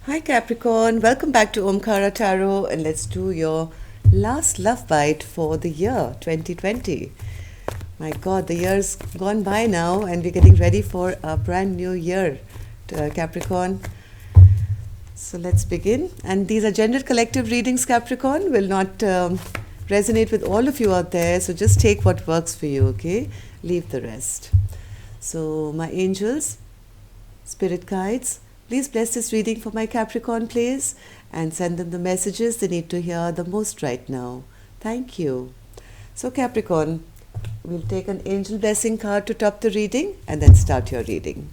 Hi Capricorn, welcome back to Omkara Tarot, and let's do your last love bite for the year 2020. My God, the year's gone by now and we're getting ready for a brand new year, Capricorn. So let's begin. And these are general collective readings, Capricorn, will not resonate with all of you out there, so just take what works for you, okay? Leave the rest. So my angels, spirit guides, please bless this reading for my Capricorn, please, and send them the messages they need to hear the most right now. Thank you. So Capricorn, we'll take an angel blessing card to top the reading and then start your reading.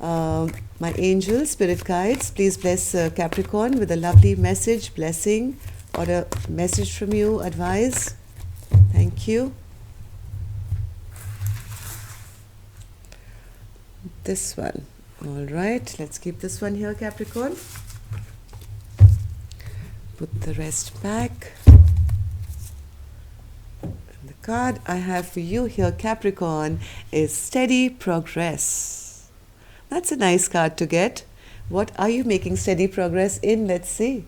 My angels, spirit guides, please bless Capricorn with a lovely message, blessing, or a message from you, advice. Thank you. This one. All right, let's keep this one here, Capricorn. Put the rest back. And the card I have for you here, Capricorn, is Steady Progress. That's a nice card to get. What are you making steady progress in? Let's see.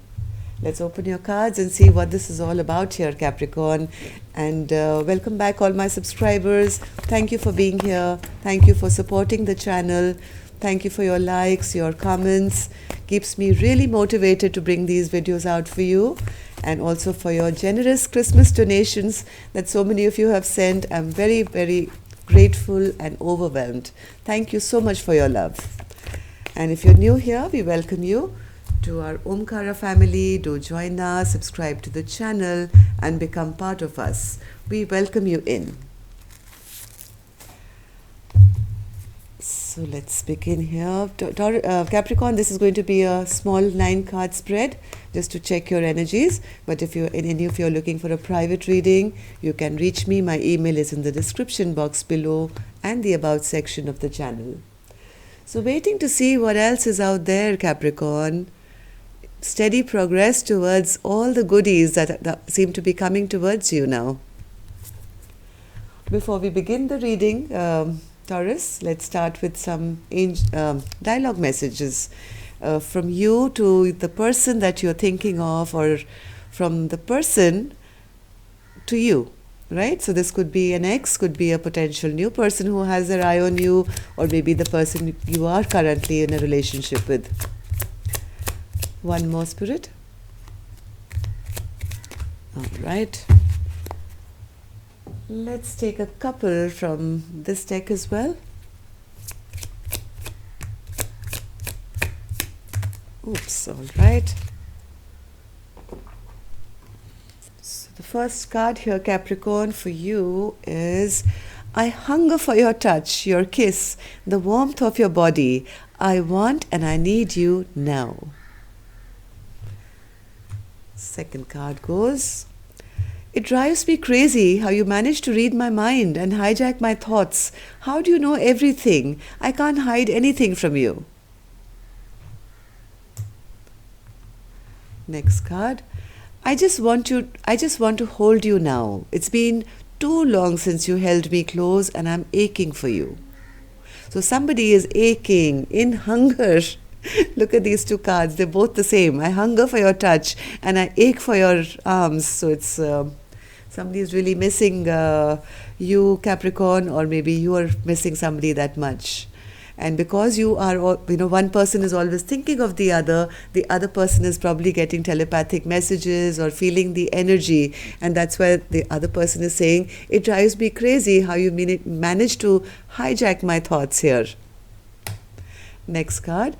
Let's open your cards and see what this is all about here, Capricorn. And welcome back, all my subscribers. Thank you for being here. Thank you for supporting the channel. Thank you for your likes, your comments. Keeps me really motivated to bring these videos out for you. And also for your generous Christmas donations that so many of you have sent. I'm very, very grateful and overwhelmed. Thank you so much for your love. And if you're new here, we welcome you to our Omkara family. Do join us, subscribe to the channel, and become part of us. We welcome you in. So let's begin here. Capricorn, this is going to be a small 9-card spread just to check your energies. But if you're looking for a private reading, you can reach me. My email is in the description box below and the About section of the channel. So waiting to see what else is out there, Capricorn. Steady progress towards all the goodies that seem to be coming towards you now. Before we begin the reading, Taurus, let's start with some dialogue messages from you to the person that you're thinking of, or from the person to you, right? So this could be an ex, could be a potential new person who has their eye on you, or maybe the person you are currently in a relationship with. One more, Spirit. All right. Let's take a couple from this deck as well. Oops, all right. So the first card here, Capricorn, for you is I hunger for your touch, your kiss, the warmth of your body. I want and I need you now. Second card goes, it drives me crazy how you manage to read my mind and hijack my thoughts. How do you know everything? I can't hide anything from you. Next card. I just want to hold you now. It's been too long since you held me close and I'm aching for you. So somebody is aching, in hunger. Look at these two cards. They're both the same. I hunger for your touch and I ache for your arms. So it's somebody is really missing you, Capricorn, or maybe you are missing somebody that much. And because you are, one person is always thinking of the other person is probably getting telepathic messages or feeling the energy. And that's why the other person is saying, it drives me crazy how you manage to hijack my thoughts here. Next card.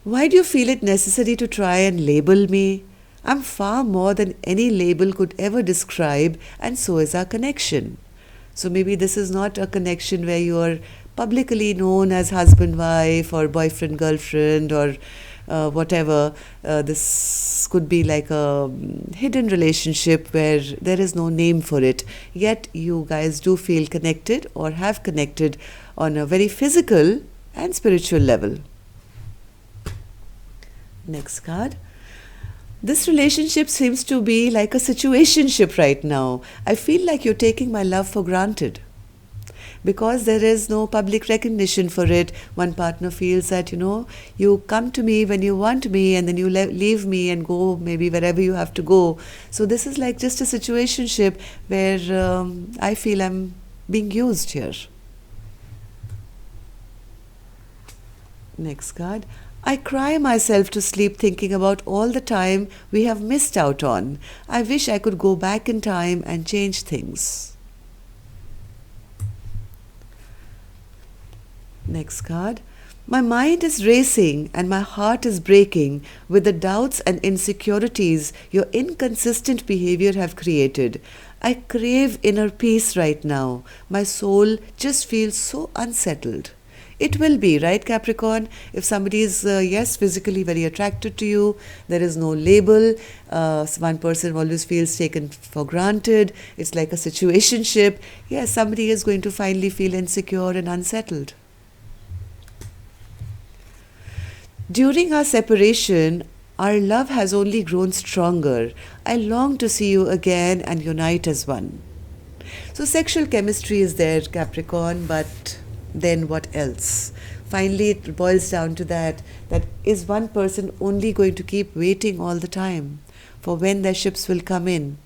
Why do you feel it necessary to try and label me? I'm far more than any label could ever describe, and so is our connection. So maybe this is not a connection where you are publicly known as husband-wife or boyfriend-girlfriend or whatever. This could be like a hidden relationship where there is no name for it. Yet you guys do feel connected or have connected on a very physical and spiritual level. Next card. This relationship seems to be like a situationship right now. I feel like you're taking my love for granted. because there is no public recognition for it. One partner feels that, you come to me when you want me, and then you leave me and go maybe wherever you have to go. So this is like just a situationship where I feel I'm being used here. Next card. I cry myself to sleep thinking about all the time we have missed out on. I wish I could go back in time and change things. Next card. My mind is racing and my heart is breaking with the doubts and insecurities your inconsistent behavior have created. I crave inner peace right now. My soul just feels so unsettled. It will be, right, Capricorn? If somebody is, yes, physically very attracted to you, there is no label, one person always feels taken for granted, it's like a situationship, yes, somebody is going to finally feel insecure and unsettled. During our separation, our love has only grown stronger. I long to see you again and unite as one. So sexual chemistry is there, Capricorn, but then what else? Finally, it boils down to that is one person only going to keep waiting all the time for when their ships will come in?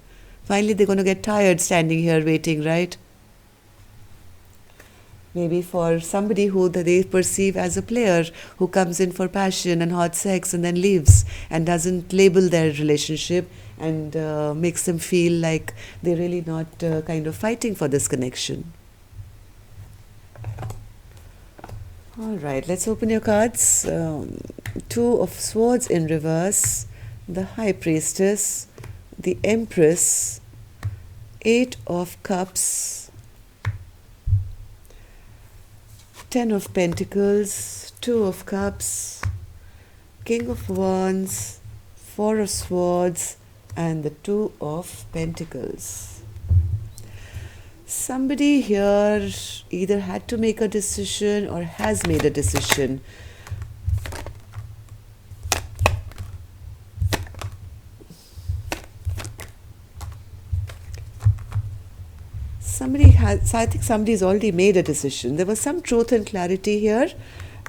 Finally, they're going to get tired standing here waiting, right? Maybe for somebody who they perceive as a player who comes in for passion and hot sex and then leaves and doesn't label their relationship and makes them feel like they're really not kind of fighting for this connection. All right, let's open your cards. Two of Swords in reverse, the High Priestess, the Empress, Eight of Cups, Ten of Pentacles, Two of Cups, King of Wands, Four of Swords, and the Two of Pentacles. Somebody here either had to make a decision or has made a decision. I think somebody's already made a decision. There was some truth and clarity here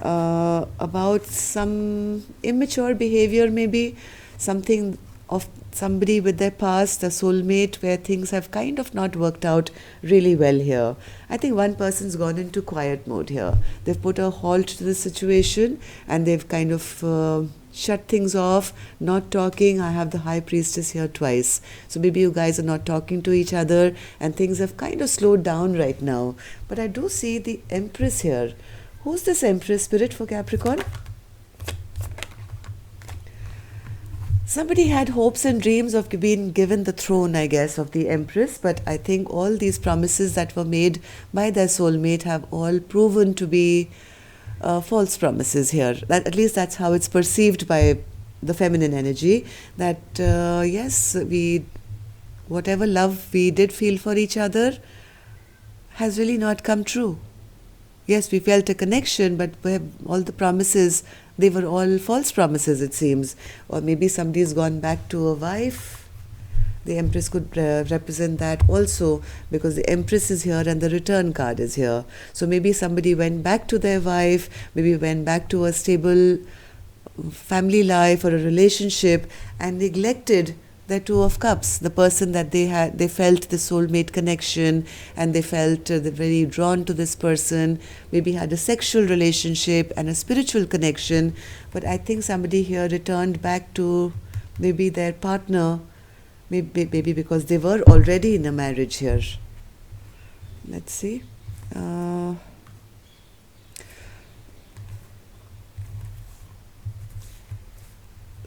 about some immature behavior, maybe something of somebody with their past, a soulmate, where things have kind of not worked out really well here. I think one person's gone into quiet mode here. They've put a halt to the situation and they've kind of shut things off, not talking. I have the High Priestess here twice. So maybe you guys are not talking to each other and things have kind of slowed down right now. But I do see the Empress here. Who's this Empress spirit for Capricorn? Somebody had hopes and dreams of being given the throne, I guess, of the Empress, but I think all these promises that were made by their soulmate have all proven to be false promises here. That, at least that's how it's perceived by the feminine energy, that yes, whatever love we did feel for each other has really not come true. Yes, we felt a connection, but all the promises, they were all false promises, it seems. Or maybe somebody's gone back to a wife. The Empress could represent that also, because the Empress is here and the Return card is here. So maybe somebody went back to their wife, maybe went back to a stable family life or a relationship and neglected the Two of Cups, the person that they felt the soulmate connection and they felt very drawn to this person, maybe had a sexual relationship and a spiritual connection. But I think somebody here returned back to maybe their partner, maybe because they were already in a marriage here. Let's see.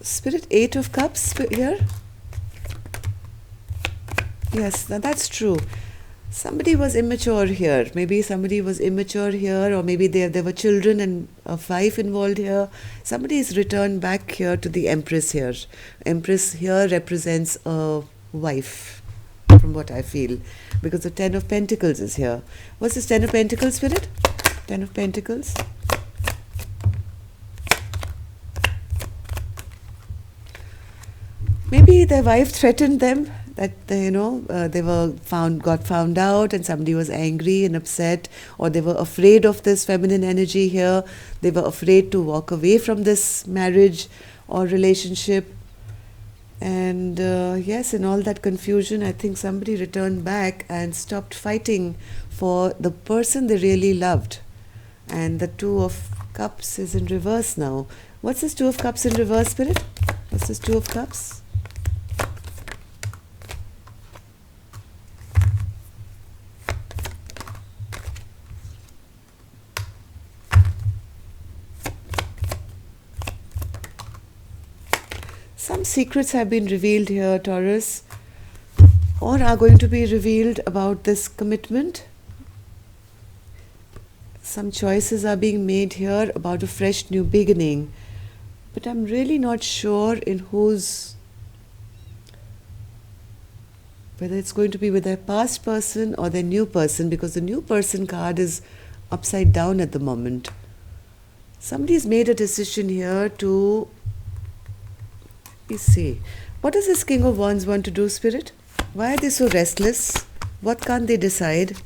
Spirit, Eight of Cups here. Yes, that's true. Somebody was immature here. Maybe somebody was immature here, or maybe there were children and a wife involved here. Somebody is returned back here to the Empress here. Empress here represents a wife, from what I feel, because the Ten of Pentacles is here. What's this Ten of Pentacles, Spirit? Ten of Pentacles. Maybe their wife threatened them that they got found out, and somebody was angry and upset, or they were afraid of this feminine energy here. They were afraid to walk away from this marriage or relationship. And yes, in all that confusion, I think somebody returned back and stopped fighting for the person they really loved. And the Two of Cups is in reverse now. What's this Two of Cups in reverse, Spirit? What's this Two of Cups? Some secrets have been revealed here, Taurus, or are going to be revealed about this commitment. Some choices are being made here about a fresh new beginning, but I'm really not sure in whether it's going to be with their past person or their new person, because the new person card is upside down at the moment. Somebody's made a decision here to, let's see, what does this King of Wands want to do, Spirit? Why are they so restless? What can't they decide?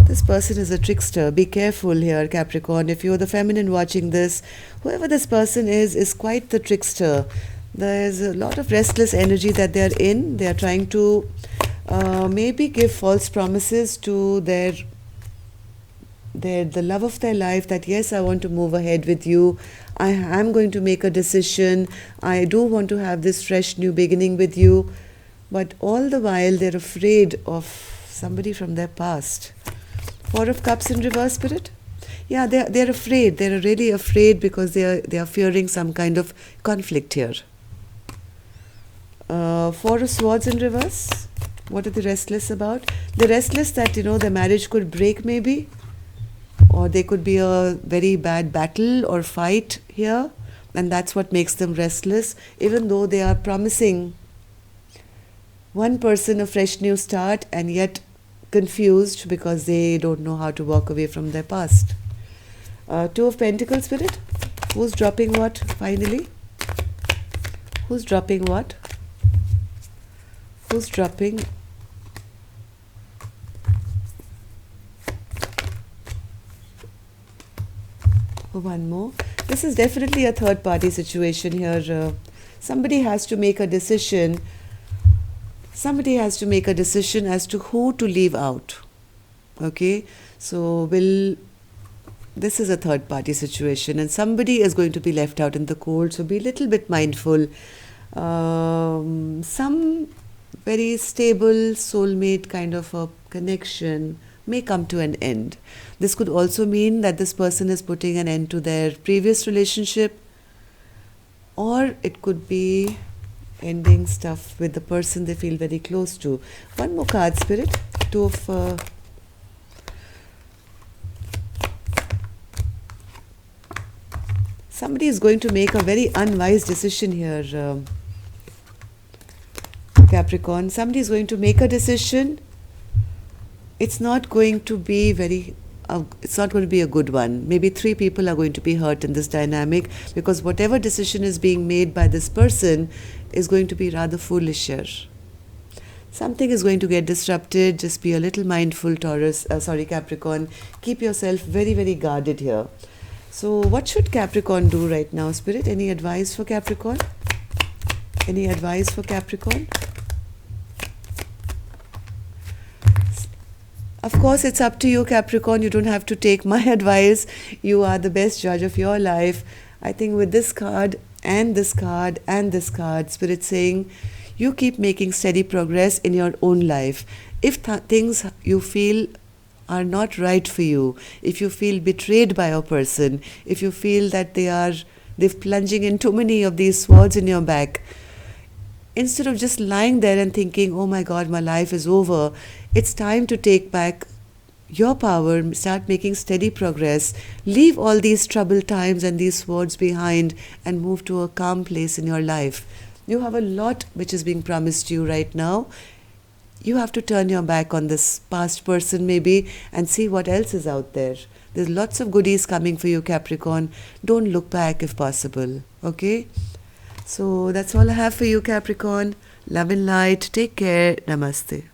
This person is a trickster. Be careful here, Capricorn. If you're the feminine watching this, whoever this person is quite the trickster. There's a lot of restless energy that they're in. They're trying to maybe give false promises to the love of their life, that yes, I want to move ahead with you. I am going to make a decision. I do want to have this fresh new beginning with you. But all the while, they're afraid of somebody from their past. Four of Cups in reverse, Spirit? Yeah, they're afraid. They're really afraid because they are fearing some kind of conflict here. Four of Swords in reverse. What are they restless about? They're restless that, their marriage could break maybe. Or there could be a very bad battle or fight here. And that's what makes them restless. Even though they are promising one person a fresh new start, and yet confused because they don't know how to walk away from their past. Two of Pentacles, Spirit. Who's dropping what finally? Who's dropping what? Who's dropping? One more. This is definitely a third party situation here. Somebody has to make a decision. Somebody has to make a decision as to who to leave out. Okay, so this is a third party situation, and somebody is going to be left out in the cold, so be a little bit mindful. Some very stable soulmate kind of a connection may come to an end. This could also mean that this person is putting an end to their previous relationship, or it could be ending stuff with the person they feel very close to. One more card, Spirit. Two of somebody is going to make a very unwise decision here, Capricorn. Somebody is going to make a decision. It's not going to be it's not going to be a good one. Maybe 3 people are going to be hurt in this dynamic, because whatever decision is being made by this person is going to be rather foolish here. Something is going to get disrupted. Just be a little mindful, Capricorn. Keep yourself very, very guarded here. So what should Capricorn do right now, Spirit? Any advice for Capricorn? Any advice for Capricorn? Of course, it's up to you, Capricorn. You don't have to take my advice. You are the best judge of your life. I think with this card and this card and this card, Spirit saying, you keep making steady progress in your own life. If things you feel are not right for you, if you feel betrayed by a person, if you feel that they're plunging in too many of these swords in your back, instead of just lying there and thinking, oh my God, my life is over, it's time to take back your power, start making steady progress, leave all these troubled times and these swords behind, and move to a calm place in your life. You have a lot which is being promised to you right now. You have to turn your back on this past person maybe and see what else is out there. There's lots of goodies coming for you, Capricorn. Don't look back if possible, okay? So that's all I have for you, Capricorn. Love and light. Take care. Namaste.